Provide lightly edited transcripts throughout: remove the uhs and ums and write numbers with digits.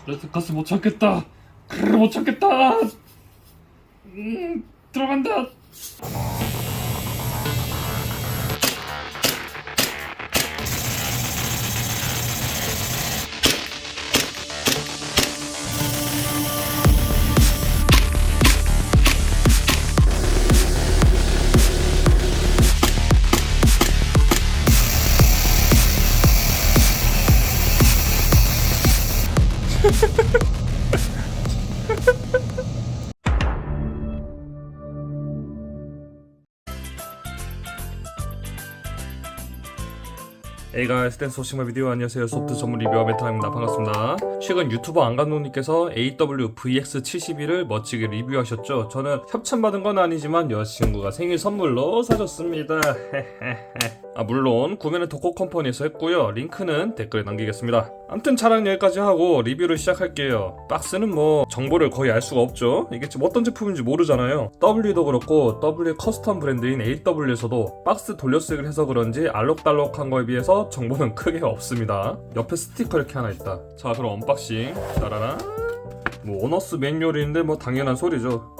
레드가스 못 참겠다. 그래, 못 참겠다. 들어간다. Hey guys, 댄스 소식마 비디오 안녕하세요. 소프트 전문 리뷰어 메타입니다. 반갑습니다. 최근 유튜버 안감독님께서 AWVX71을 멋지게 리뷰하셨죠. 저는 협찬받은 건 아니지만 여자친구가 생일 선물로 사줬습니다. 물론 구매는 덕코 컴퍼니에서 했고요. 링크는 댓글에 남기겠습니다. 아무튼 차량 여기까지 하고 리뷰를 시작할게요. 박스는 뭐 정보를 거의 알 수가 없죠. 이게 지금 어떤 제품인지 모르잖아요. W도 그렇고 W 커스텀 브랜드인 AW에서도 박스 돌려쓰기를 해서 그런지 알록달록한 거에 비해서 정보는 크게 없습니다. 옆에 스티커 이렇게 하나 있다. 자, 그럼 언박싱. 따라라. 뭐 오너스 매뉴얼인데 뭐 당연한 소리죠.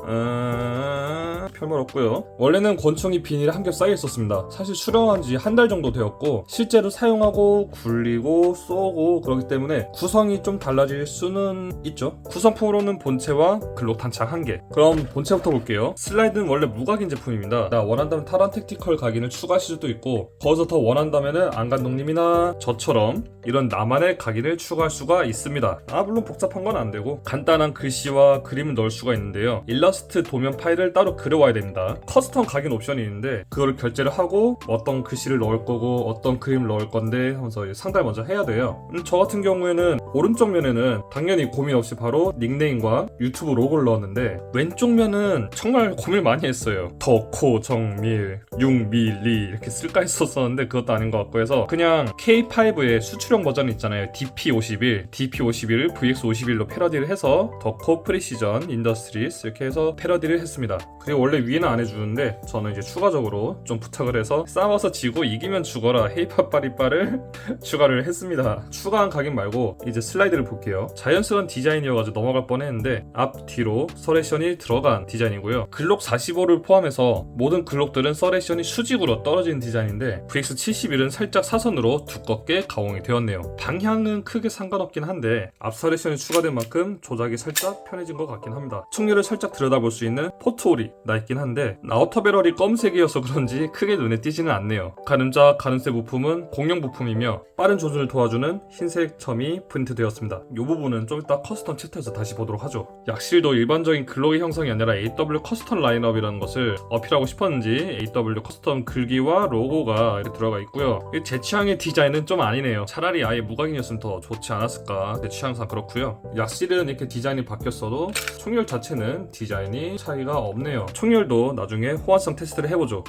별말 없고요. 원래는 권총이 비닐에 한 겹 쌓여 있었습니다. 사실 수령한 지 한 달 정도 되었고 실제로 사용하고 굴리고 쏘고 그렇기 때문에 구성이 좀 달라질 수는 있죠. 구성품으로는 본체와 글록 탄창 1개. 그럼 본체부터 볼게요. 슬라이드는 원래 무각인 제품입니다. 원한다면 타란 택티컬 각인을 추가하실 수도 있고 거기서 더 원한다면 안감독님이나 저처럼 이런 나만의 각인을 추가할 수가 있습니다. 물론 복잡한 건 안 되고 간단한 글씨와 그림을 넣을 수가 있는데요. 일러스트 도면 파일을 따로 그려와야 됩니다. 커스텀 각인 옵션이 있는데 그거를 결제를 하고 어떤 글씨를 넣을 거고 어떤 그림을 넣을 건데 하면서 상담을 먼저 해야 돼요. 저 같은 경우에는 오른쪽 면에는 당연히 고민 없이 바로 닉네임과 유튜브 로고를 넣었는데 왼쪽 면은 정말 고민 많이 했어요. 덕코 정밀 6mm 이렇게 쓸까 했었는데 그것도 아닌 것 같고 해서 그냥 K5의 수출형 버전 있잖아요. DP51, DP51을 VX51로 패러디를 해서 덕코 프리시전 인더스트리스 이렇게 해서 패러디를 했습니다. 그리고 원래 위에는 안 해주는데 저는 이제 추가적으로 좀 부탁을 해서 싸워서 지고 이기면 죽어라 헤이파빠리빠를 추가를 했습니다. 추가한 각인 말고 이제 슬라이드를 볼게요. 자연스러운 디자인이어가지고 넘어갈 뻔했는데 앞 뒤로 서레션이 들어간 디자인이고요. 글록 45를 포함해서 모든 글록들은 서레션이 수직으로 떨어지는 디자인인데 VX71은 살짝 사선으로 두껍게 가공이 되었네요. 방향은 크게 상관없긴 한데 앞 서레션이 추가된 만큼 조작이 살짝 편해진 것 같긴 합니다. 총열을 살짝 들여다볼 수 있는 포트홀이 나 있긴 한데 아우터 배럴이 검색이어서 그런지 크게 눈에 띄지는 않네요. 가늠자, 가늠쇠 부품은 공용 부품이며 빠른 조준을 도와주는 흰색 점이 프린트되었습니다. 이 부분은 좀 이따 커스텀 챕터에서 다시 보도록 하죠. 약실도 일반적인 글록의 형상이 아니라 AW 커스텀 라인업이라는 것을 어필하고 싶었는지 AW 커스텀 글귀와 로고가 이렇게 들어가 있고요. 제 취향의 디자인은 좀 아니네요. 차라리 아예 무각인이었으면 더 좋지 않았을까. 제 취향상 그렇고요. 약실은 이렇게 디자인이 바뀌었어도 총열 자체는 디자인이 차이가 없네요. 총열도 나중에 호환성 테스트를 해보죠.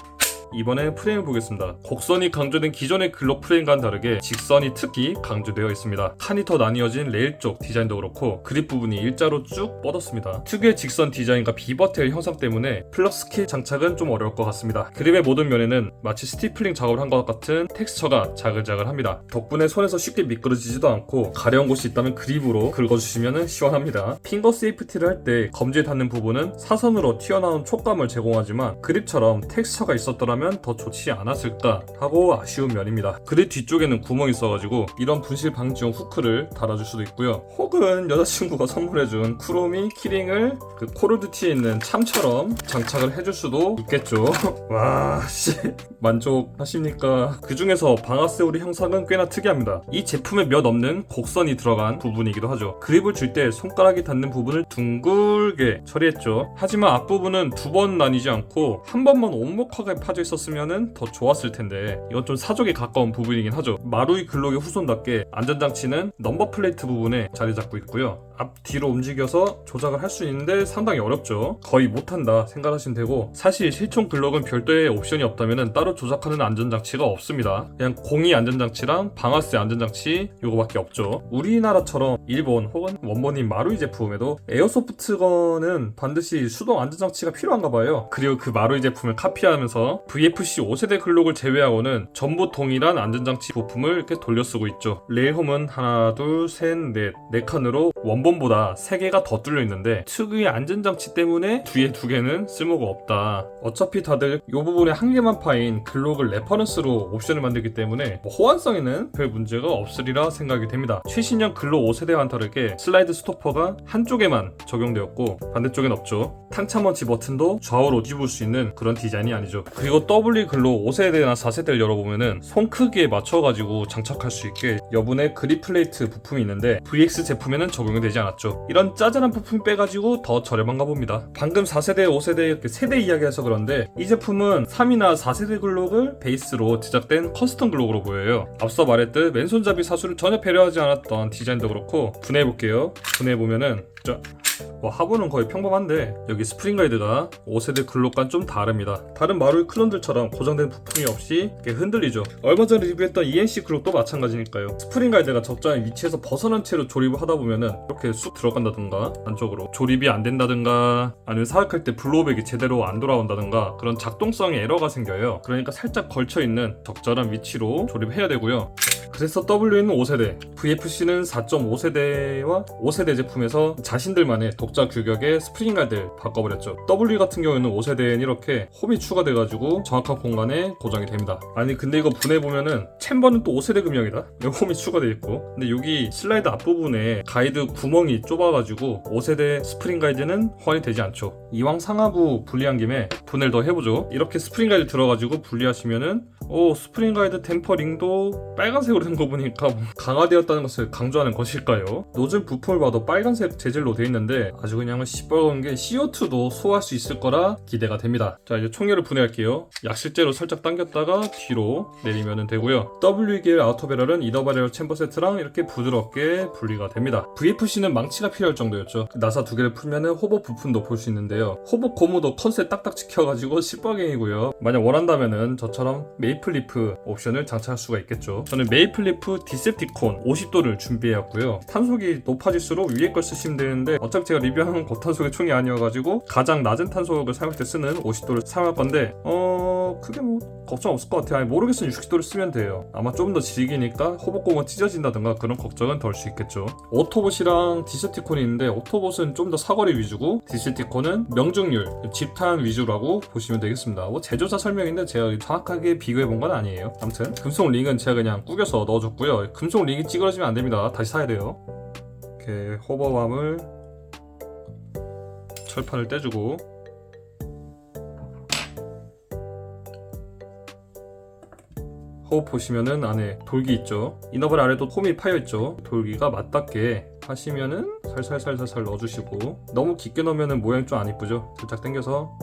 이번에 프레임을 보겠습니다. 곡선이 강조된 기존의 글록 프레임과는 다르게 직선이 특히 강조되어 있습니다. 칸이 더 나뉘어진 레일 쪽 디자인도 그렇고 그립 부분이 일자로 쭉 뻗었습니다. 특유의 직선 디자인과 비버테일 형상 때문에 플럭스 킷 장착은 좀 어려울 것 같습니다. 그립의 모든 면에는 마치 스티플링 작업을 한 것 같은 텍스처가 자글자글합니다. 덕분에 손에서 쉽게 미끄러지지도 않고 가려운 곳이 있다면 그립으로 긁어주시면 시원합니다. 핑거 세이프티를 할 때 검지에 닿는 부분은 사선으로 튀어나온 촉감을 제공하지만 그립처럼 텍스처가 있었더라면 더 좋지 않았을까 하고 아쉬운 면입니다. 그립 뒤쪽에는 구멍이 있어가지고 이런 분실 방지용 후크를 달아줄 수도 있고요. 혹은 여자친구가 선물해준 쿠로미 키링을 그 콜오브듀티에 있는 참처럼 장착을 해줄 수도 있겠죠. 와 씨, 만족하십니까? 그 중에서 방아세우리 형상은 꽤나 특이합니다. 이 제품에 몇 없는 곡선이 들어간 부분이기도 하죠. 그립을 줄 때 손가락이 닿는 부분을 둥글게 처리했죠. 하지만 앞부분은 두 번 나뉘지 않고 한 번만 오목하게 파져 있었으면 더 좋았을 텐데 이건 좀 사족에 가까운 부분이긴 하죠. 마루이 글록의 후손답게 안전장치는 넘버 플레이트 부분에 자리 잡고 있고요. 앞 뒤로 움직여서 조작을 할 수 있는데 상당히 어렵죠. 거의 못한다 생각하시면 되고 사실 실총 글록은 별도의 옵션이 없다면 따로 조작하는 안전장치가 없습니다. 그냥 공이 안전장치랑 방아쇠 안전장치 요거밖에 없죠. 우리나라처럼 일본 혹은 원본인 마루이 제품에도 에어소프트건은 반드시 수동 안전장치가 필요한가 봐요. 그리고 그 마루이 제품을 카피하면서 VFC 5세대 글록을 제외하고는 전부 동일한 안전장치 부품을 이렇게 돌려쓰고 있죠. 레일홈은 하나, 둘, 셋, 네 칸으로 원본보다 3개가 더 뚫려 있는데 특유의 안전장치 때문에 뒤에 2개는 쓸모가 없다. 어차피 다들 이 부분에 한 개만 파인 글록을 레퍼런스로 옵션을 만들기 때문에 호환성에는 별 문제가 없으리라 생각이 됩니다. 최신형 글록 5세대와는 다르게 슬라이드 스토퍼가 한쪽에만 적용되었고 반대쪽엔 없죠. 탄창먼치 버튼도 좌우로 뒤집을 수 있는 그런 디자인이 아니죠. 그리고 W 글록 5세대나 4세대를 열어보면은 손 크기에 맞춰가지고 장착할 수 있게 여분의 그립 플레이트 부품이 있는데 VX 제품에는 적용이 되지 않았죠. 이런 짜잘한 부품 빼가지고 더 저렴한가 봅니다. 방금 4세대, 5세대 이렇게 세대 이야기해서 그런데 이 제품은 3이나 4세대 글록을 베이스로 제작된 커스텀 글록으로 보여요. 앞서 말했듯 왼손잡이 사수를 전혀 배려하지 않았던 디자인도 그렇고 분해해볼게요. 분해해보면은 하부는 거의 평범한데 여기 스프링 가이드가 5세대 글록과는 좀 다릅니다. 다른 마루이 클론들처럼 고정된 부품이 없이 흔들리죠. 얼마 전에 리뷰했던 ENC 글록도 마찬가지니까요. 스프링 가이드가 적절한 위치에서 벗어난 채로 조립을 하다 보면은 이렇게 쑥 들어간다든가 안쪽으로 조립이 안 된다든가 아니면 사격할 때 블로우백이 제대로 안 돌아온다든가 그런 작동성에 에러가 생겨요. 그러니까 살짝 걸쳐있는 적절한 위치로 조립해야 되고요. 그래서 W는 5세대, VFC는 4.5세대와 5세대 제품에서 자신들만의 독자 규격의 스프링 가이드를 바꿔버렸죠. W 같은 경우에는 5세대엔 이렇게 홈이 추가돼가지고 정확한 공간에 고정이 됩니다. 아니 근데 이거 분해보면은 챔버는 또 5세대 금형이다? 여기 홈이 추가돼 있고 근데 여기 슬라이드 앞부분에 가이드 구멍이 좁아가지고 5세대 스프링 가이드는 호환이 되지 않죠. 이왕 상하부 분리한 김에 분해를 더 해보죠. 이렇게 스프링 가이드 들어가지고 분리하시면은 스프링 가이드 템퍼링도 빨간색으로 된 거 보니까 강화되었다는 것을 강조하는 것일까요? 노즐 부품을 봐도 빨간색 재질로 되어 있는데 아주 그냥 시뻘건 게 CO2도 소화할 수 있을 거라 기대가 됩니다. 자 이제 총열을 분해할게요. 약실제로 살짝 당겼다가 뒤로 내리면 되고요. W2기의 아우터배럴은 이더바레럴 챔버 세트랑 이렇게 부드럽게 분리가 됩니다. VFC는 망치가 필요할 정도였죠. 나사 2개를 풀면 호보 부품도 볼 수 있는데요. 호보 고무도 컨셉 딱딱 지켜가지고 시뻘갱이고요. 만약 원한다면은 저처럼 메이플리프 옵션을 장착할 수가 있겠죠. 저는 메이플리프 디셉티콘 50도를 준비해왔고요. 탄속이 높아질수록 위에 걸 쓰시면 되는데 어차피 제가 리뷰하는 고탄속의 총이 아니어가지고 가장 낮은 탄속을 사용할 때 쓰는 50도를 사용할 건데 그게 뭐 걱정 없을 것 같아요. 모르겠으면 60도를 쓰면 돼요. 아마 좀 더 질기니까 호복고가 찢어진다든가 그런 걱정은 덜 수 있겠죠. 오토봇이랑 디셉티콘이 있는데 오토봇은 좀 더 사거리 위주고 디셉티콘은 명중률, 집탄 위주라고 보시면 되겠습니다. 제조사 설명인데 제가 정확하게 비교해본 건 아니에요. 아무튼 금속 링은 제가 그냥 구겨서 넣어줬고요. 금속 링이 찌그러지면 안 됩니다. 다시 사야 돼요. 이렇게 호버밤을 철판을 떼주고 호흡 보시면은 안에 돌기 있죠. 이너벌 아래도 홈이 파여있죠. 돌기가 맞닿게 하시면은 살살살살 넣어주시고 너무 깊게 넣으면은 모양이 좀 안 이쁘죠. 살짝 당겨서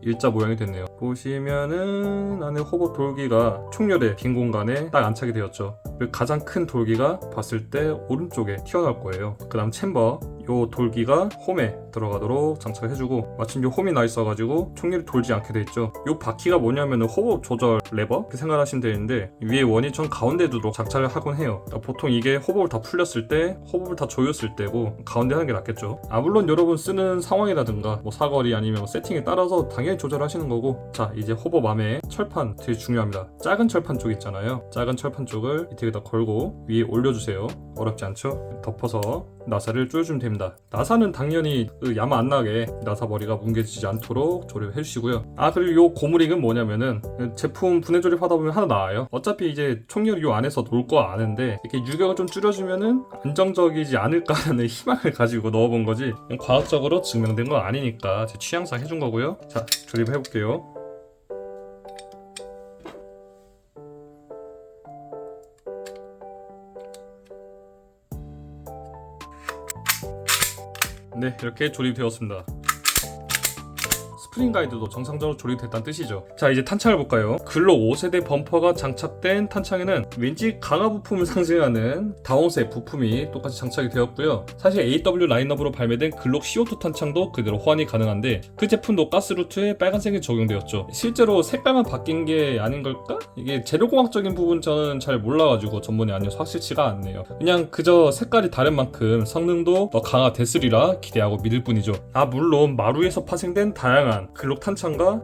일자 모양이 됐네요. 보시면은 안에 호버 돌기가 총열의 빈 공간에 딱 안착이 되었죠. 그리고 가장 큰 돌기가 봤을 때 오른쪽에 튀어나올 거예요. 그 다음 챔버 요 돌기가 홈에 들어가도록 장착을 해주고 마침 요 홈이 나 있어가지고 총열이 돌지 않게 돼 있죠. 요 바퀴가 뭐냐면은 호흡 조절 레버 이렇게 생각하시면 되는데 위에 원이 전 가운데 두도록 장착을 하곤 해요. 그러니까 보통 이게 호흡을 다 풀렸을 때 호흡을 다 조였을 때고 가운데 하는 게 낫겠죠. 물론 여러분 쓰는 상황이라든가 사거리 아니면 세팅에 따라서 당연히 조절하시는 거고. 자 이제 호버맘의 철판 되게 중요합니다. 작은 철판 쪽 있잖아요. 작은 철판 쪽을 이쪽에다 걸고 위에 올려주세요. 어렵지 않죠? 덮어서 나사를 조여주면 됩니다. 나사는 당연히 야마 안 나게 나사 머리가 뭉개지지 않도록 조립해 주시고요. 그리고 요 고무링은 뭐냐면은 제품 분해 조립하다 보면 하나 나와요. 어차피 이제 총열이 요 안에서 놀 거 아는데 이렇게 유격을 좀 줄여주면은 안정적이지 않을까라는 희망을 가지고 넣어본 거지 과학적으로 증명된 건 아니니까 제 취향상 해준 거고요. 자 조립해 볼게요. 네 이렇게 조립되었습니다. 스프링 가이드도 정상적으로 조립됐다는 뜻이죠. 자 이제 탄창을 볼까요? 글록 5세대 범퍼가 장착된 탄창에는 왠지 강화 부품을 상징하는 다홍색 부품이 똑같이 장착이 되었고요. 사실 AW 라인업으로 발매된 글록 CO2 탄창도 그대로 호환이 가능한데 그 제품도 가스루트에 빨간색이 적용되었죠. 실제로 색깔만 바뀐 게 아닌 걸까? 이게 재료공학적인 부분 저는 잘 몰라가지고 전문이 아니어서 확실치가 않네요. 그냥 그저 색깔이 다른 만큼 성능도 더 강화됐으리라 기대하고 믿을 뿐이죠. 물론 마루에서 파생된 다양한 글록 탄창과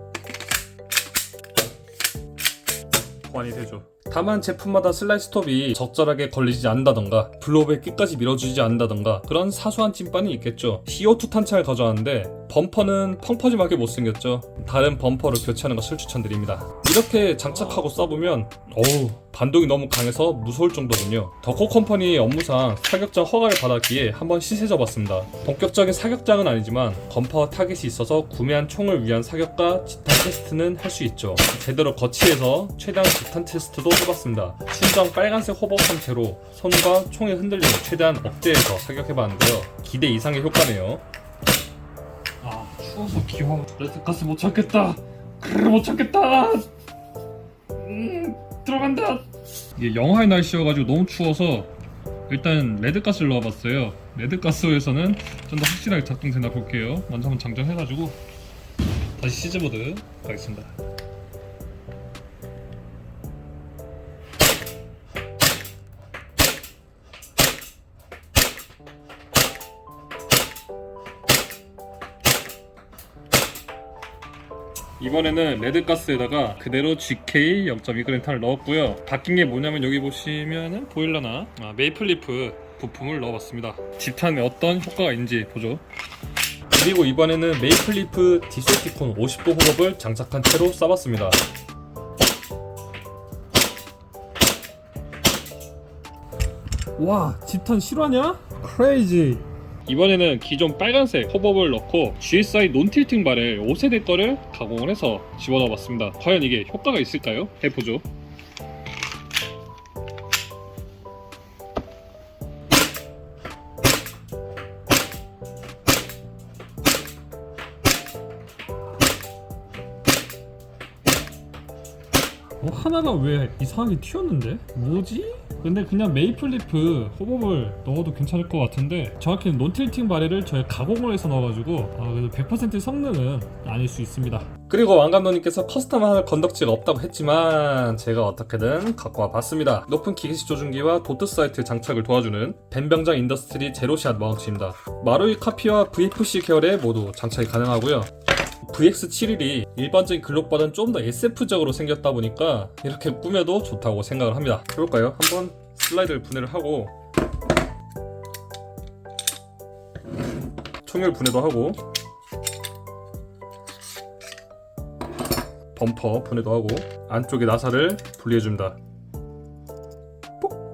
많이 되죠. 다만 제품마다 슬라이드 스톱이 적절하게 걸리지 않는다던가 블로우의 끝까지 밀어주지 않는다던가 그런 사소한 찐빵이 있겠죠. CO2 탄창을 가져왔는데 범퍼는 펑퍼짐하게 못생겼죠. 다른 범퍼를 교체하는 것을 추천드립니다. 이렇게 장착하고 써보면 어우, 반동이 너무 강해서 무서울 정도군요. 덕호 컴퍼니의 업무상 사격장 허가를 받았기에 한번 시세져봤습니다. 본격적인 사격장은 아니지만 건파와 타겟이 있어서 구매한 총을 위한 사격과 지탄 테스트는 할 수 있죠. 제대로 거치해서 최대한 지탄 테스트도 해봤습니다. 순정 빨간색 호버 상태로 손과 총의 흔들림을 최대한 억제해서 사격해봤는데요. 기대 이상의 효과네요. 아, 추워서 기왕 레드가스 못 참겠다. 그래, 못 참겠다. 들어간다. 이게 영하의 날씨여가지고 너무 추워서 일단 레드가스를 넣어봤어요. 레드가스에서는 좀 더 확실하게 작동되나 볼게요. 먼저 한번 장전해가지고 다시 시즈보드 가겠습니다. 이번에는 레드가스에다가 그대로 GK 0.2g탄을 넣었고요. 바뀐 게 뭐냐면 여기 보시면은 보일러나 메이플리프 부품을 넣어봤습니다. 지탄에 어떤 효과가 있는지 보죠. 그리고 이번에는 메이플리프 디셉티콘 50도 호흡을 장착한 채로 쏴봤습니다. 와, 지탄 실화냐? 크레이지. 이번에는 기존 빨간색 호법을 넣고 GSI 논틸팅 바렐 5세대 거를 가공을 해서 집어넣어봤습니다. 과연 이게 효과가 있을까요? 해보죠. 하나가 왜 이상하게 튀었는데? 뭐지? 근데 그냥 메이플리프 호법을 넣어도 괜찮을 것 같은데 정확히는 논틸팅 바렐을 저희 가공을 해서 넣어가지고 그래도 100% 성능은 아닐 수 있습니다. 그리고 왕감독님께서 커스텀할 건덕지가 없다고 했지만 제가 어떻게든 갖고 와봤습니다. 높은 기계식 조준기와 도트 사이트 장착을 도와주는 벤병장 인더스트리 제로샷 마운트입니다. 마루이 카피와 VFC 계열에 모두 장착이 가능하고요. VX71이 일반적인 글록보다는 좀 더 SF적으로 생겼다 보니까 이렇게 꾸며도 좋다고 생각을 합니다. 해볼까요? 한번 슬라이드를 분해를 하고 총열 분해도 하고 범퍼 분해도 하고 안쪽에 나사를 분리해줍니다.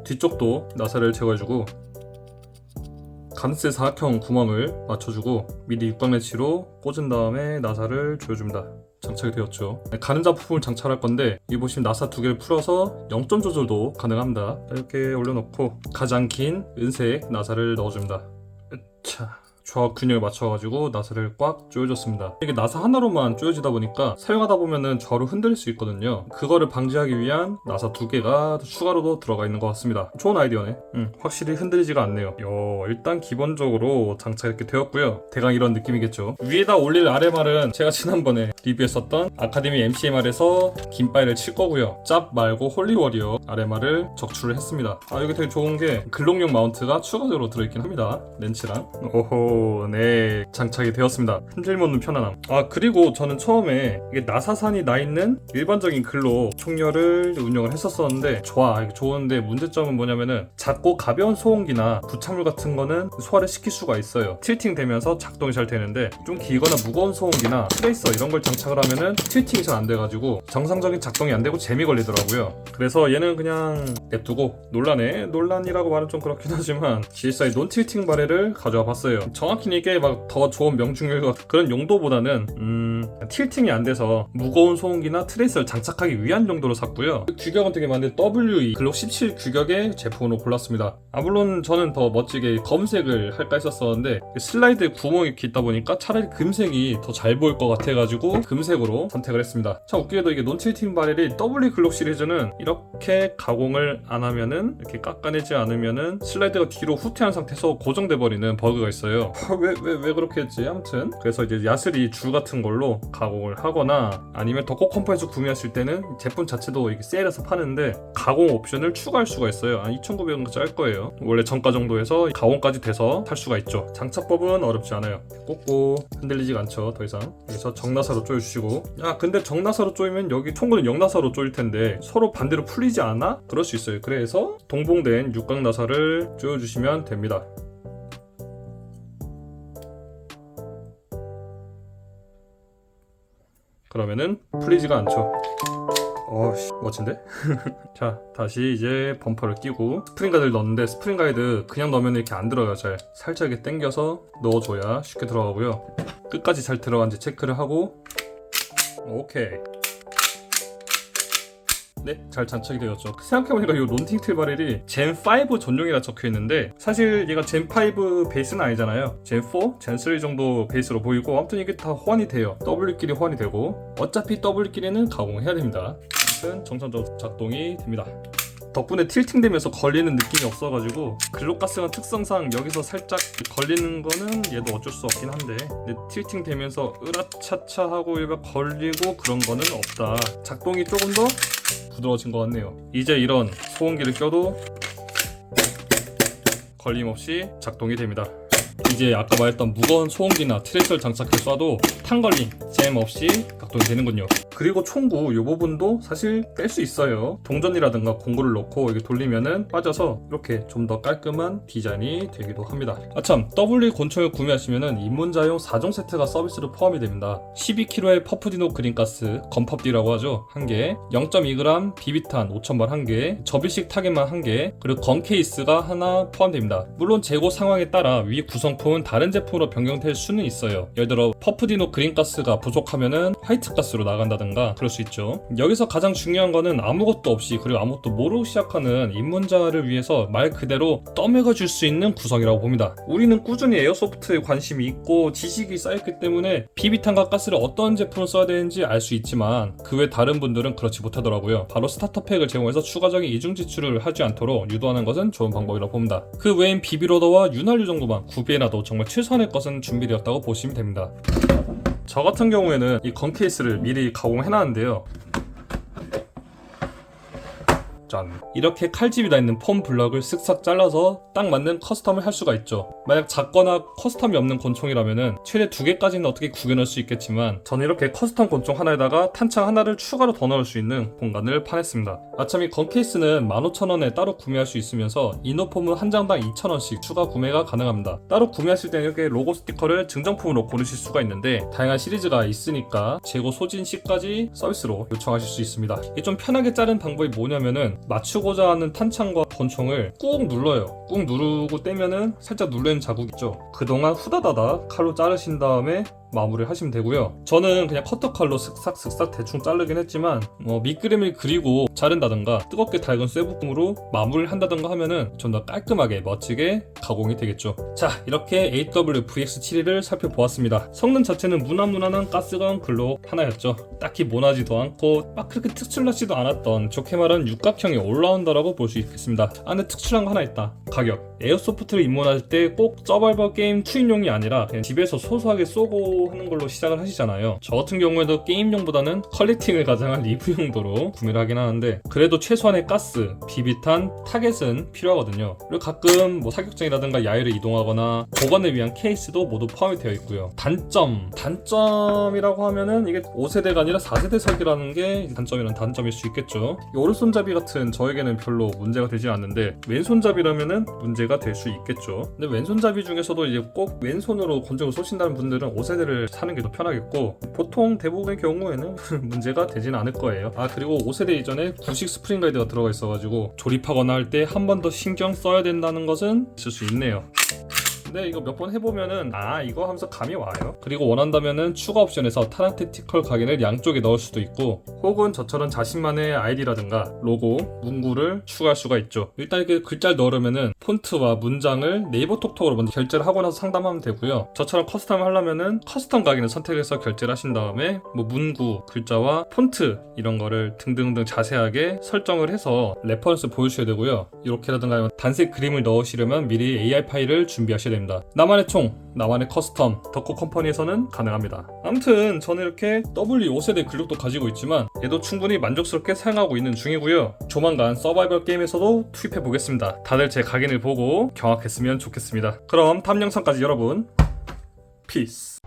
뒤쪽도 나사를 제거해주고 감세 사각형 구멍을 맞춰주고 미리 육각 매치로 꽂은 다음에 나사를 조여줍니다. 장착이 되었죠. 가늠자 부품을 장착할 건데 여기 보시면 나사 두 개를 풀어서 0점 조절도 가능합니다. 이렇게 올려놓고 가장 긴 은색 나사를 넣어줍니다. 자, 좌우 균형을 맞춰가지고 나사를 꽉 조여줬습니다. 이게 나사 하나로만 조여지다 보니까 사용하다 보면은 좌우로 흔들릴 수 있거든요. 그거를 방지하기 위한 나사 두 개가 추가로도 들어가 있는 것 같습니다. 좋은 아이디어네. 확실히 흔들리지가 않네요. 일단 기본적으로 장착 이렇게 되었고요. 대강 이런 느낌이겠죠. 위에다 올릴 RMR은 제가 지난번에 리뷰했었던 아카데미 MCMR에서 긴 파일을 칠 거고요. 짭 말고 홀리워리어 RMR을 적출을 했습니다. 여기 되게 좋은 게 글록용 마운트가 추가적으로 들어있긴 합니다. 렌치랑. 오호, 네, 장착이 되었습니다. 흔들림 없는 편안함. 그리고 저는 처음에 이게 나사산이 나 있는 일반적인 글로 총열을 운영을 했었었는데 좋은데 문제점은 뭐냐면은 작고 가벼운 소음기나 부착물 같은 거는 소화를 시킬 수가 있어요. 틸팅 되면서 작동이 잘 되는데 좀 길거나 무거운 소음기나 트레이서 이런 걸 장착을 하면은 틸팅이 잘 안 돼가지고 정상적인 작동이 안 되고 재미 걸리더라고요. 그래서 얘는 그냥 냅두고 논란이라고 말은 좀 그렇긴 하지만 GSI 논틸팅 바렐을 가져와 봤어요. 정확히 이게 막 더 좋은 명중률과 그런 용도보다는 틸팅이 안 돼서 무거운 소음기나 트레이서를 장착하기 위한 용도로 샀고요. 규격은 되게 많은데 WE 글록 17 규격의 제품으로 골랐습니다. 물론 저는 더 멋지게 검색을 할까 했었었는데 슬라이드에 구멍이 이렇게 있다 보니까 차라리 금색이 더 잘 보일 것 같아가지고 금색으로 선택을 했습니다. 참 웃기게도 이게 논틸팅 바렐이 W 글록 시리즈는 이렇게 가공을 안 하면은 이렇게 깎아내지 않으면은 슬라이드가 뒤로 후퇴한 상태에서 고정돼 버리는 버그가 있어요. 있어요. 왜 그렇게 했지? 아무튼 그래서 이제 야스리 줄 같은 걸로 가공을 하거나 아니면 덕코 컴퍼니에서 구매하실 때는 제품 자체도 이렇게 세일해서 파는데 가공 옵션을 추가할 수가 있어요. 한 2,900원 짤 거예요. 원래 정가 정도에서 가공까지 돼서 살 수가 있죠. 장착법은 어렵지 않아요. 꽂고 흔들리지가 않죠. 더 이상. 그래서 정나사로 조여주시고, 야 근데 정나사로 조이면 여기 총구는 역나사로 조일 텐데 서로 반대로 풀리지 않아? 그럴 수 있어요. 그래서 동봉된 육각 나사를 조여주시면 됩니다. 그러면은 풀리지가 않죠. 멋진데? 자, 다시 이제 범퍼를 끼고 스프링 가이드를 넣었는데 스프링 가이드 그냥 넣으면 이렇게 안 들어가요. 살짝 이렇게 당겨서 넣어줘야 쉽게 들어가고요. 끝까지 잘 들어간지 체크를 하고, 오케이. 네, 잘 장착이 되었죠. 생각해보니까 이 론팅 트바렐이 젠5 전용이라 적혀있는데 사실 얘가 젠5 베이스는 아니잖아요. 젠4, 젠3 정도 베이스로 보이고 아무튼 이게 다 호환이 돼요. W끼리 호환이 되고 어차피 W끼리는 가공해야 됩니다. 아무튼 정상적으로 작동이 됩니다. 덕분에 틸팅되면서 걸리는 느낌이 없어가지고 글록가스건 특성상 여기서 살짝 걸리는 거는 얘도 어쩔 수 없긴 한데 틸팅되면서 으라차차 하고 얘가 걸리고 그런 거는 없다. 작동이 조금 더 부드러워진 것 같네요. 이제 이런 소음기를 껴도 걸림없이 작동이 됩니다. 이제 아까 말했던 무거운 소음기나 트레이서를 장착해 쏴도 탄걸림, 잼 없이 작동이 되는군요. 그리고 총구 이 부분도 사실 뺄 수 있어요. 동전이라든가 공구를 넣고 이렇게 돌리면은 빠져서 이렇게 좀 더 깔끔한 디자인이 되기도 합니다. 아참, W 권총을 구매하시면은 입문자용 4종 세트가 서비스로 포함이 됩니다. 12kg의 퍼프디노 그린가스 건팝디라고 하죠. 1개, 0.2g 비비탄 5,000발 1개, 접이식 타겟만 1개, 그리고 건 케이스가 하나 포함됩니다. 물론 재고 상황에 따라 위 구성품은 다른 제품으로 변경될 수는 있어요. 예를 들어 퍼프디노 그린가스가 부족하면은 화이트가스로 나간다든가 그럴 수 있죠. 여기서 가장 중요한 거는 아무것도 없이 그리고 아무것도 모르고 시작하는 입문자를 위해서 말 그대로 떠먹여 줄 수 있는 구성이라고 봅니다. 우리는 꾸준히 에어소프트에 관심이 있고 지식이 쌓였기 때문에 비비탄과 가스를 어떤 제품을 써야 되는지 알 수 있지만 그 외 다른 분들은 그렇지 못하더라고요. 바로 스타터팩을 제공해서 추가적인 이중 지출을 하지 않도록 유도하는 것은 좋은 방법이라고 봅니다. 그 외엔 비비로더와 윤활유 정도만 구비해놔도 정말 최소한의 것은 준비되었다고 보시면 됩니다. 저 같은 경우에는 이 건 케이스를 미리 가공해놨는데요. 짠. 이렇게 칼집이 다 있는 폼 블럭을 쓱싹 잘라서 딱 맞는 커스텀을 할 수가 있죠. 만약 작거나 커스텀이 없는 권총이라면은 최대 2개까지는 어떻게 구겨넣을 수 있겠지만 저는 이렇게 커스텀 권총 하나에다가 탄창 하나를 추가로 더 넣을 수 있는 공간을 파냈습니다. 아참 이 건 케이스는 15,000원에 따로 구매할 수 있으면서 이너폼은 한 장당 2,000원씩 추가 구매가 가능합니다. 따로 구매하실 때는 이렇게 로고 스티커를 증정품으로 고르실 수가 있는데 다양한 시리즈가 있으니까 재고 소진 시까지 서비스로 요청하실 수 있습니다. 이게 좀 편하게 자른 방법이 뭐냐면은 맞추고자 하는 탄창과 권총을 꾹 눌러요. 꾹 누르고 떼면은 살짝 눌리는 자국 있죠. 그동안 후다다다 칼로 자르신 다음에 마무리를 하시면 되고요. 저는 그냥 커터 칼로 슥싹슥싹 대충 자르긴 했지만 밑그림을 그리고 자른다던가 뜨겁게 달군 쇠부품으로 마무리를 한다던가 하면은 좀 더 깔끔하게 멋지게 가공이 되겠죠. 자, 이렇게 AWVX71을 살펴보았습니다. 성능 자체는 무난무난한 가스건 글록 하나였죠. 딱히 모나지도 않고 막 그렇게 특출나지도 않았던 좋게 말하는 육각형의 올라운더라고 볼 수 있겠습니다. 안에 특출한 거 하나 있다. 가격. 에어소프트를 입문할 때 꼭 서바이벌 게임 투입용이 아니라 그냥 집에서 소소하게 쏘고 하는 걸로 시작을 하시잖아요. 저 같은 경우에도 게임용보다는 컬렉팅을 가장한 리뷰 용도로 구매를 하긴 하는데 그래도 최소한의 가스, 비비탄, 타겟은 필요하거든요. 그리고 가끔 사격장이라든가 야외를 이동하거나 보관을 위한 케이스도 모두 포함이 되어 있고요. 단점이라고 하면은 이게 5세대가 아니라 4세대 설계라는 게 단점일 수 있겠죠. 오른손잡이 같은 저에게는 별로 문제가 되지 않는데 왼손잡이라면은 문제가 될 수 있겠죠. 근데 왼손잡이 중에서도 이제 꼭 왼손으로 권총을 쏘신다는 분들은 5세대를 사는 게 더 편하겠고 보통 대부분의 경우에는 문제가 되진 않을 거예요. 그리고 5세대 이전에 구식 스프링 가이드가 들어가 있어가지고 조립하거나 할 때 한 번 더 신경 써야 된다는 것은 있을 수 있네요. 근데 이거 몇 번 해보면은 이거 하면서 감이 와요. 그리고 원한다면은 추가 옵션에서 타락 택티컬 각인을 양쪽에 넣을 수도 있고 혹은 저처럼 자신만의 아이디라든가 로고, 문구를 추가할 수가 있죠. 일단 이렇게 글자를 넣으려면은 폰트와 문장을 네이버 톡톡으로 먼저 결제를 하고 나서 상담하면 되고요. 저처럼 커스텀 하려면은 커스텀 각인을 선택해서 결제를 하신 다음에 문구, 글자와 폰트 이런 거를 등등등 자세하게 설정을 해서 레퍼런스 보여주셔야 되고요. 이렇게라든가 단색 그림을 넣으시려면 미리 AR 파일을 준비하셔야 됩니다. 기본입니다. 나만의 총, 나만의 커스텀, 덕후 컴퍼니에서는 가능합니다. 아무튼 저는 이렇게 W5세대 근력도 가지고 있지만 얘도 충분히 만족스럽게 사용하고 있는 중이고요. 조만간 서바이벌 게임에서도 투입해 보겠습니다. 다들 제 각인을 보고 경악했으면 좋겠습니다. 그럼 다음 영상까지 여러분, 피스.